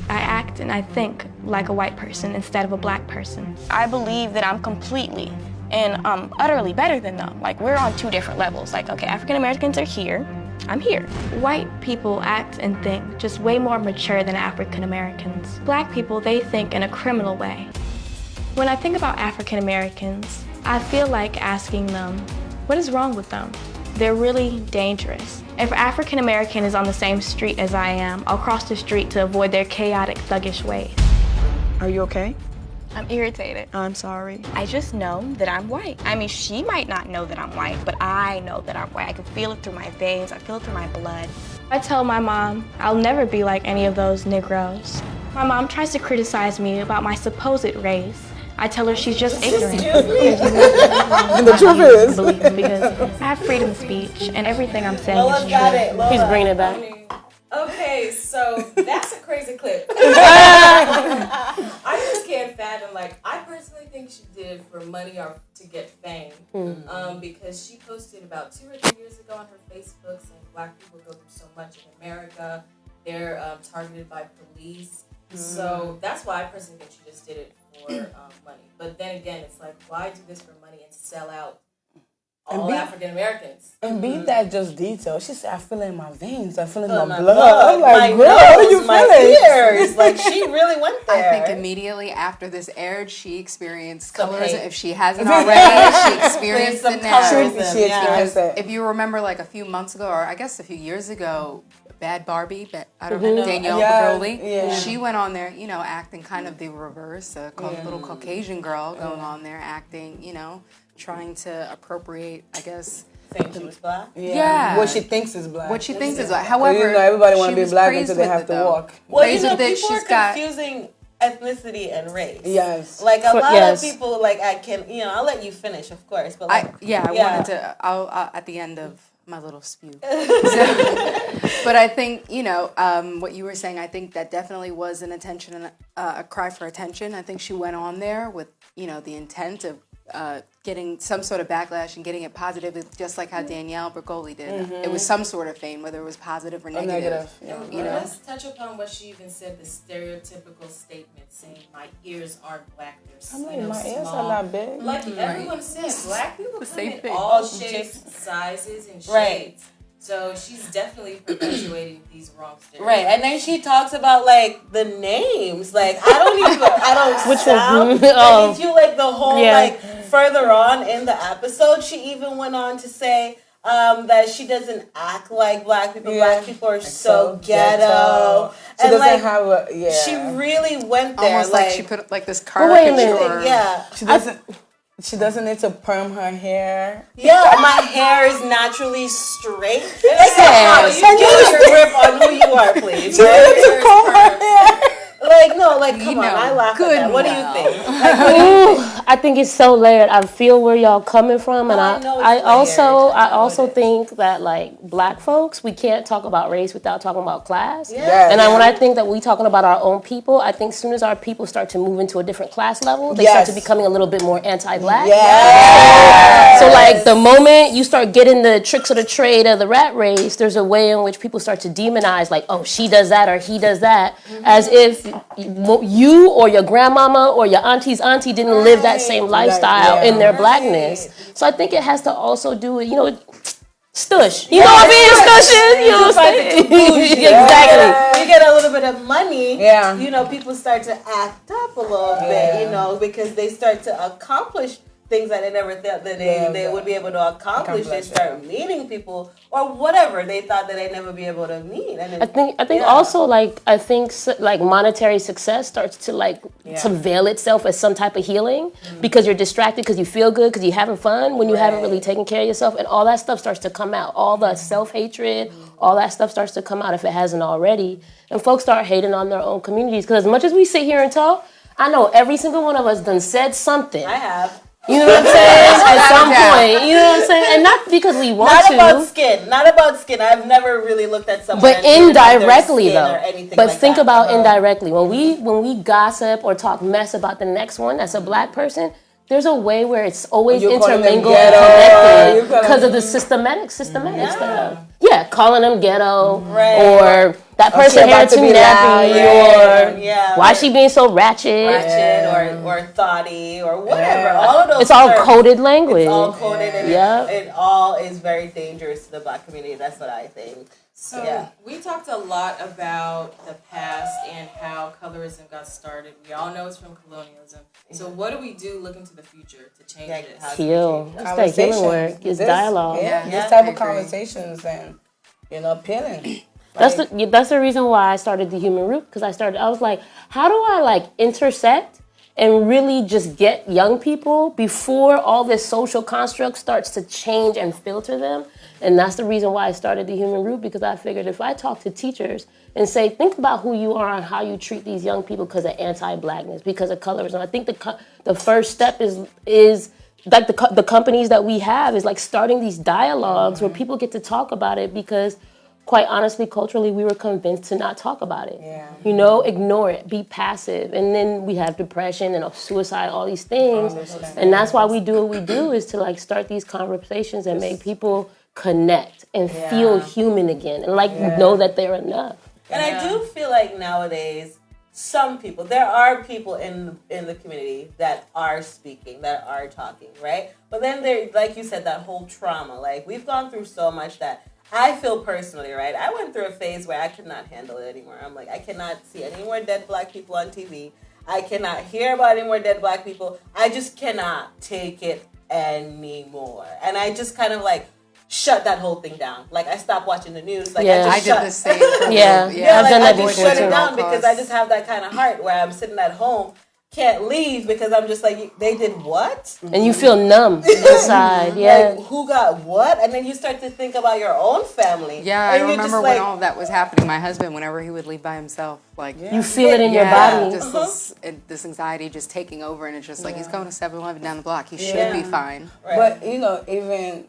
I act and I think like a white person instead of a black person. I believe that I'm completely and utterly better than them. Like, we're on two different levels. Like, okay, African Americans are here, I'm here. White people act and think just way more mature than African Americans. Black people, they think in a criminal way. When I think about African Americans, I feel like asking them, what is wrong with them? They're really dangerous. If an African American is on the same street as I am, I'll cross the street to avoid their chaotic, thuggish ways. Are you okay? I'm irritated. I'm sorry. I just know that I'm white. I mean, she might not know that I'm white, but I know that I'm white. I can feel it through my veins. I feel it through my blood. I tell my mom I'll never be like any of those Negroes. My mom tries to criticize me about my supposed race. I tell her she's just ignorant. And the truth is, because I have freedom of speech and everything I'm saying Lola is got true. it. Lola. He's bringing it back. Okay, so that's a crazy clip. I just can't fathom, like, I personally think she did it for money or to get fame. Because she posted about 2 or 3 years ago on her Facebook saying black people go through so much in America. They're targeted by police. So that's why I personally think she just did it for money. But then again, it's like, why do this for money and sell out all African Americans. And be that just detail. She said, I feel it in my veins. I feel it in my blood. blood. I'm like, My girl, nose, you my feeling? ears. Like, she really went there. I think immediately after this aired, she experienced colorism. If she hasn't already, she experienced it now. She experienced it. If you remember, like a few months ago, or I guess a few years ago, Bad Barbie, I don't know, Danielle Bergoli, she went on there, you know, acting kind of the reverse, a little Caucasian girl going on there acting, you know, trying to appropriate, I guess. Saying she was black? Yeah. What she thinks is black. What she thinks is black. However, you know, everybody want she to be was black praised until they with have it, to though. walk. Well, Praised you know, with it, people are she's got- confusing ethnicity and race. Yes. Like, a lot yes. of people, like, I can, you know, I'll let you finish, of course. But, I like, wanted to, I'll at the end of my little spew. But I think, you know, what you were saying, I think that definitely was an attention and a cry for attention. I think she went on there with, you know, the intent of getting some sort of backlash and getting it positive, just like how Danielle Bergoli did. It was some sort of fame, whether it was positive or negative. You know, let's touch upon what she even said, the stereotypical statement saying, my ears aren't black, they're I'm like, my ears are not big. Like everyone said, black people come in thing. all shapes, sizes, and shades. Right. So she's definitely perpetuating these wrong stereotypes. Right, and then she talks about like the names. Like I don't Which sound. one? Like, if you like the whole Yeah. like further on in the episode, she even went on to say that she doesn't act like black people. Yeah. Black people are so ghetto. She And doesn't like have a she really went there. Almost like she put like this wait a minute. caricature. Yeah. She doesn't need to perm her hair. Yeah, my hair is naturally straight. Like, Yes. you get a grip on who you are, please. She needs to comb her hair. Like, no, like, come know on, I laugh at good that. What do you well. think? Like, what do you think? I think it's so layered. I feel where y'all coming from, and No, I know it's I layered. I know also it is. think that like black folks, we can't talk about race without talking about class. Yeah. And when I think that we talking about our own people, I think as soon as our people start to move into a different class level, they start to Yes. becoming a little bit more anti-black. Yeah. So like the moment you start getting the tricks of the trade of the rat race, there's a way in which people start to demonize, like, oh, she does that or he does that, as if you or your grandmama or your auntie's auntie didn't live that same lifestyle in their blackness. So I think it has to also do with, you know, stush. You know what I mean? Stushing. You know what I'm saying? Exactly. You get a little bit of money, Yeah. you know, people start to act up a little bit, you know, because they start to accomplish things that they never thought that they would be able to accomplish. They start meeting people or whatever they thought that they'd never be able to meet. And I think also like like monetary success starts to like to veil itself as some type of healing because you're distracted because you feel good because you're having fun when you haven't really taken care of yourself, and all that stuff starts to come out. All the self-hatred, all that stuff starts to come out if it hasn't already, and folks start hating on their own communities because as much as we sit here and talk, I know every single one of us done said something. I have. You know what I'm saying? At some point, you know what I'm saying? And not because we want Not to. not about skin. I've never really looked at someone. But and hated about their indirectly skin though. or anything But like think that. about indirectly. When we gossip or talk mess about the next one that's a black person, there's a way where it's always You're calling them intermingled ghetto. and You're connected calling because of the systematic stuff. Yeah, calling them ghetto Right. or that person about hair to too be loud, nappy or why she being so ratchet. or thoughty or whatever. All of those. It's all terms, coded language. It's all coded, and Yeah. it all is very dangerous to the black community. That's what I think. So we talked a lot about the past and how colorism got started. We all know it's from colonialism. So what do we do looking to the future to change this? Heal. It's that healing work. It's dialogue. Yeah, Yeah, this type I of agree. conversations and, you know, appealing. That's the reason why I started the Human Root, because I was like, how do I like intersect and really just get young people before all this social construct starts to change and filter them? And that's the reason why I started the Human Root, because I figured if I talk to teachers and say, think about who you are and how you treat these young people because of anti-blackness, because of colorism. I think the first step is like the companies that we have is like starting these dialogues where people get to talk about it, because quite honestly, culturally, we were convinced to not talk about it. Yeah. You know, ignore it, be passive. And then we have depression and suicide, all these things. And that's why we do what we do, is to like start these conversations and make people connect and feel human again and like know that they're enough. And I do feel like nowadays some people. There are people in the community that are speaking, that are talking, right? But then there, like you said, that whole trauma. Like, we've gone through so much that I feel personally, right? I went through a phase where I could not handle it anymore. I'm like, I cannot see any more dead black people on TV. I cannot hear about any more dead black people. I just cannot take it anymore. And I just kind of like shut that whole thing down. Like, I stopped watching the news. Like, Yeah. I I did the same. Yeah. I've done that I just before shut it too. down because I just have that kind of heart where I'm sitting at home, can't leave because I'm just like, they did what? And you feel numb inside. Yeah. Like, who got what? And then you start to think about your own family. Yeah, I and you're remember just when like, all of that was happening. My husband, whenever he would leave by himself, like You feel it in your body. just this anxiety just taking over, and it's just like he's going to 7-Eleven down the block. He should be fine. Right. But you know, even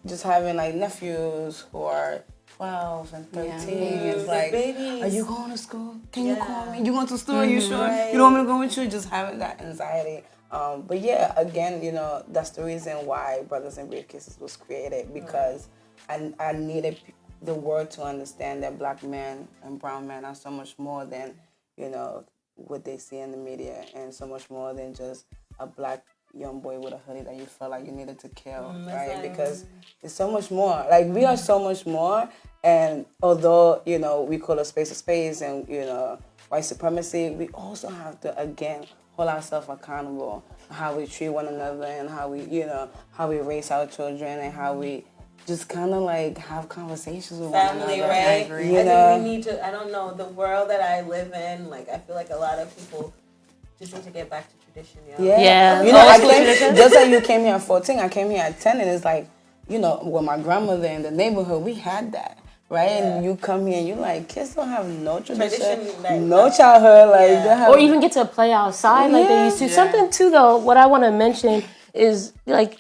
just having like nephews who are 12 and 13, it's like, babies. are you going to school? Can you call me? You going to the store? You sure? You don't want me to go with you? Just having that anxiety. But yeah, again, you know, that's the reason why Brothers in Briefcases was created, because I needed the world to understand that black men and brown men are so much more than, you know, what they see in the media, and so much more than just a black young boy with a hoodie that you felt like you needed to kill, right? Because it's so much more. Like, we are so much more, and although, you know, we call a space, and, you know, white supremacy, we also have to, again, hold ourselves accountable, how we treat one another, and how we, you know, how we raise our children, and how we just kind of like have conversations with family, one another. right? I I think we need to, I don't know, the world that I live in, like, I feel like a lot of people just need to get back to tradition, Yeah. You know, I came, just like you came here at 14, I came here at 10, and it's like, you know, with my grandmother in the neighborhood, we had that, right? And you come here and you're like, kids don't have no tradition, like, no childhood, like, they have, Or even get to play outside like they used to. Something too, though, what I want to mention is, like,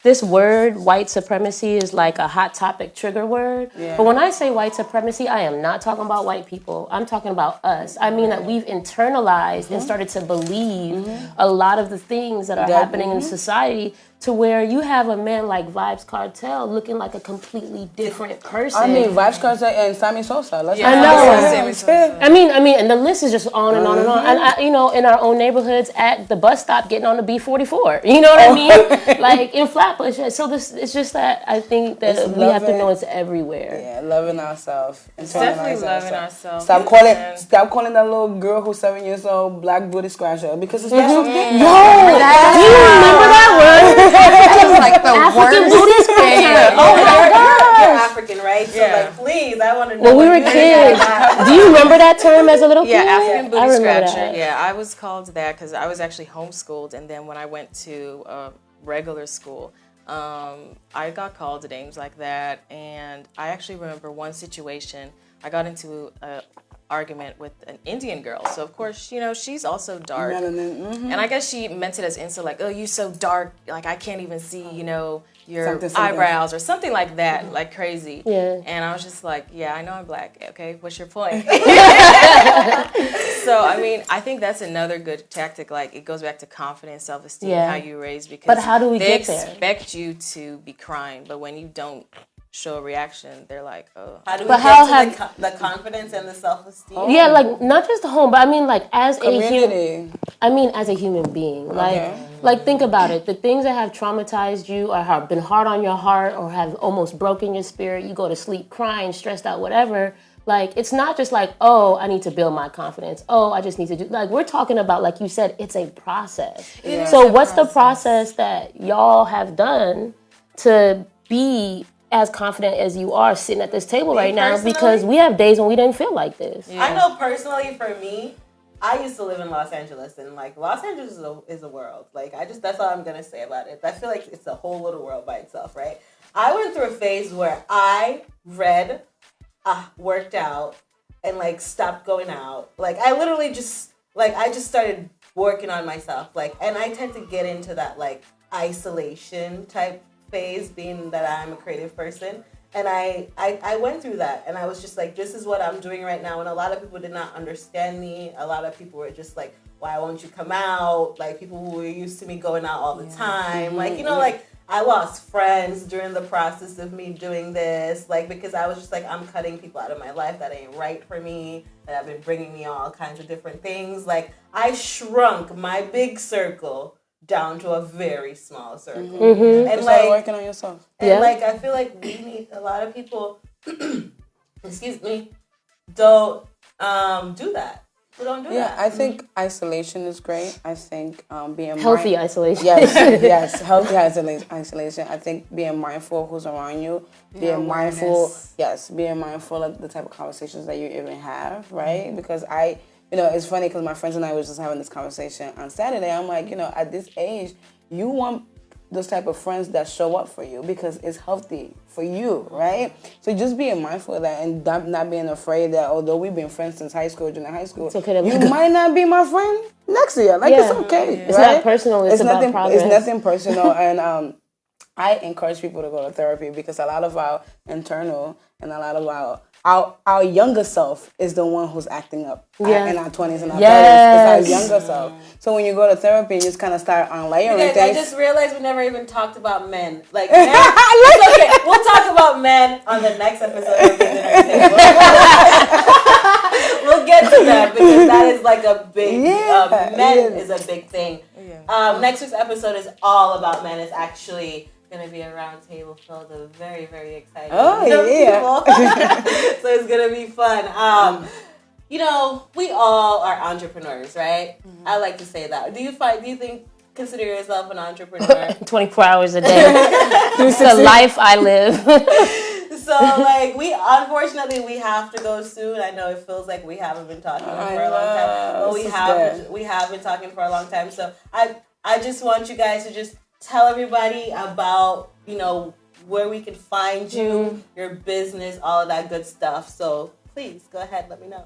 this word, white supremacy, is like a hot topic trigger word. Yeah. But when I say white supremacy, I am not talking about white people. I'm talking about us. I mean that we've internalized and started to believe a lot of the things that are happening in society, to where you have a man like Vybz Kartel looking like a completely different person. I mean, Vybz Kartel and Sammy Sosa. I know. I mean, and the list is just on and on and on. And I, you know, in our own neighborhoods, at the bus stop, getting on the B44. You know what I mean? Like in Flatbush. So this, it's just that I think that we have to know it's everywhere. Yeah, loving ourselves. Definitely loving ourselves. Stop calling that little girl who's 7 years old Black Booty Scratcher, because it's not something. Yo, do you remember that word? Like the African worst booty scratcher. Oh my You're gosh. African, right? So, like, please, I want to know. When we were kids, do you remember that term as a little Yeah, kid? African I booty remember scratcher. that. Yeah, I was called that because I was actually homeschooled, and then when I went to regular school, I got called names like that. And I actually remember one situation. I got into a argument with an Indian girl. So of course, you know, she's also dark. And I guess she meant it as insult, like, oh, you so dark, like I can't even see, you know, your eyebrows or something like that, like crazy. Yeah. And I was just like, yeah, I know I'm black. Okay, what's your point? So, I mean, I think that's another good tactic. Like, it goes back to confidence, self-esteem, how you raise, because but how do we they get there? expect you to be crying, but when you don't show a reaction, they're like, oh. How do we get to the confidence and the self-esteem? Yeah, like not just the home, but I mean like as community. As a human being. Like think about it. The things that have traumatized you, or have been hard on your heart, or have almost broken your spirit, you go to sleep crying, stressed out, whatever. Like, it's not just like, oh, I need to build my confidence. Oh, I just need to do, like, we're talking about, like you said, it's a process. So what's the process that y'all have done to be as confident as you are sitting at this table right now? Because we have days when we didn't feel like this. Yeah. I know personally for me, I used to live in Los Angeles, and like Los Angeles is a world. Like, that's all I'm gonna say about it. I feel like it's a whole little world by itself, right? I went through a phase where I read, worked out, and like stopped going out. Like, I literally just started working on myself. Like, and I tend to get into that like isolation type phase, being that I'm a creative person. And I went through that, and I was just like, this is what I'm doing right now. And a lot of people did not understand me. A lot of people were just like, why won't you come out? Like, people who were used to me going out all the time. Like, you know, like, I lost friends during the process of me doing this, like, because I was just like, I'm cutting people out of my life that ain't right for me, that have been bringing me all kinds of different things. Like, I shrunk my big circle down to a very small circle. And And like like, working on yourself. and like, I feel like we need a lot of people, excuse me, don't do that. We don't do that. I think isolation is great. I think being Healthy isolation. Yes, healthy isolation. I think being mindful of who's around you, being mindful of the type of conversations that you even have, right? Because it's funny because my friends and I was just having this conversation on Saturday. I'm like, at this age, you want those type of friends that show up for you because it's healthy for you, right? So just being mindful of that and not being afraid that although we've been friends since high school, junior high school, you might not be my friend next year. Like, it's okay. It's not personal, it's about nothing, progress. It's nothing personal. And I encourage people to go to therapy because a lot of our internal and a lot of our younger self is the one who's acting up in our 20s and our 30s. It's our younger self. So when you go to therapy, you just kind of start unlayering things. I just realized we never even talked about men. Like, it's okay. We'll talk about men on the next episode of the Dinner Table. We'll get to that because that is like a big, men is a big thing. Next week's episode is all about men. It's actually going to be a round table filled with very, very exciting people. So it's going to be fun. We all are entrepreneurs, right? I like to say that. Do you consider yourself an entrepreneur? 24 hours a day. It's the life I live. So, like, we have to go soon. I know it feels like we haven't been talking for a long time, but we have been talking for a long time. So I just want you guys to just tell everybody about, where we can find you, your business, all of that good stuff. So please go ahead, let me know.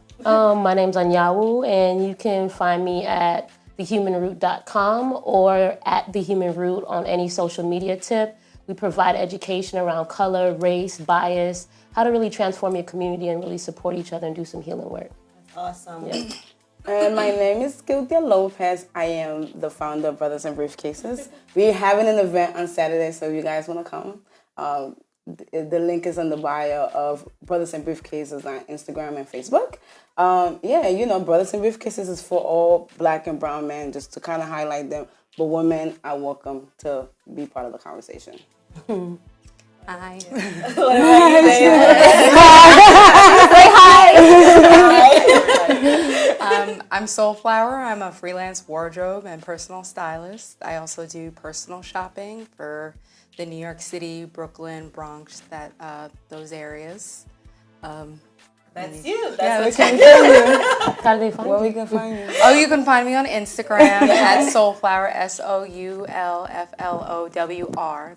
My name's Anyawu, and you can find me at thehumanroot.com or at thehumanroot on any social media tip. We provide education around color, race, bias, how to really transform your community and really support each other and do some healing work. That's awesome. Yeah. And my name is Gildia Lopez. I am the founder of Brothers and Briefcases. We're having an event on Saturday, so if you guys want to come, the link is in the bio of Brothers and Briefcases on Instagram and Facebook. Brothers and Briefcases is for all Black and brown men, just to kind of highlight them. But women are welcome to be part of the conversation. Hi. What about you, babe? Say hi. I'm Soulflower. I'm a freelance wardrobe and personal stylist. I also do personal shopping for the New York City, Brooklyn, Bronx, those areas. That's you. That's what you do. How do they find Where you? we can find you? Oh, you can find me on Instagram at Soulflower, SOULFLOWR.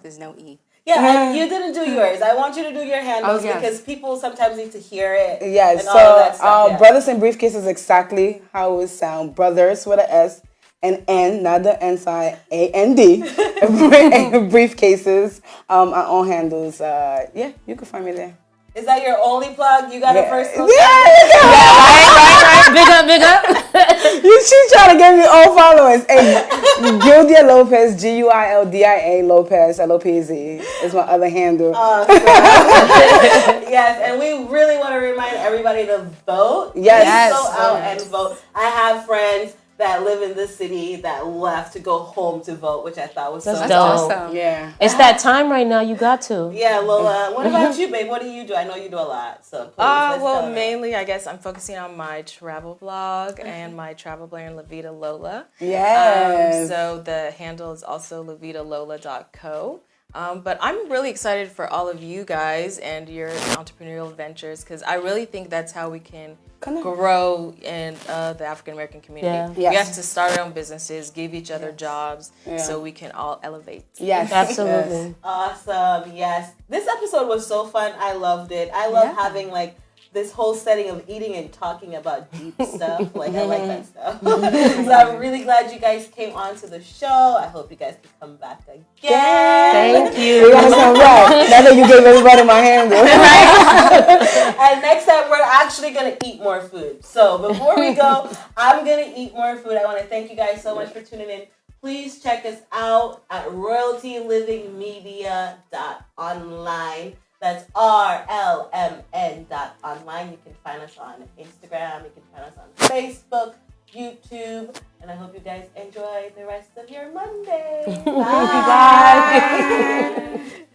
There's no E. Yeah, and you didn't do yours. I want you to do your handles because people sometimes need to hear it. Yes, and all of that stuff, Brothers and Briefcases is exactly how it sounds. Brothers with an S and N, not the N sign, A-N-D. Briefcases, our own handles. You can find me there. Is that your only plug? You got a personal Right. Big up. She's trying to get me all followers. Hey, Gildia Lopez, Guildia Lopez, Lopez is my other handle. Yes, and we really want to remind everybody to vote. Yes. Go out and vote. I have friends that live in this city that left to go home to vote, which I thought was That's so dope. Awesome. Yeah. It's that time right now. You got to. Yeah, Lola. What about you, babe? What do you do? I know you do a lot, so please. Let's tell her. Mainly, I guess I'm focusing on my travel blog and my travel brand, La Vida Lola. Yes. So the handle is also lavidalola.co. But I'm really excited for all of you guys and your entrepreneurial ventures because I really think that's how we can grow in the African American community. Yeah. We have to start our own businesses, give each other jobs, so we can all elevate. Yes. Absolutely. Yes. Awesome. Yes. This episode was so fun. I loved it. I love having this whole setting of eating and talking about deep stuff. I like that stuff. So I'm really glad you guys came on to the show. I hope you guys can come back again. Thank you. We're gonna come back. Now that you gave everybody my handle. And next time we're actually gonna eat more food. So before we go, I'm gonna eat more food. I want to thank you guys so much for tuning in Please check us out at royaltylivingmedia.online. That's RLMN.online. You can find us on Instagram. You can find us on Facebook, YouTube. And I hope you guys enjoy the rest of your Monday. Bye. Thank you, guys.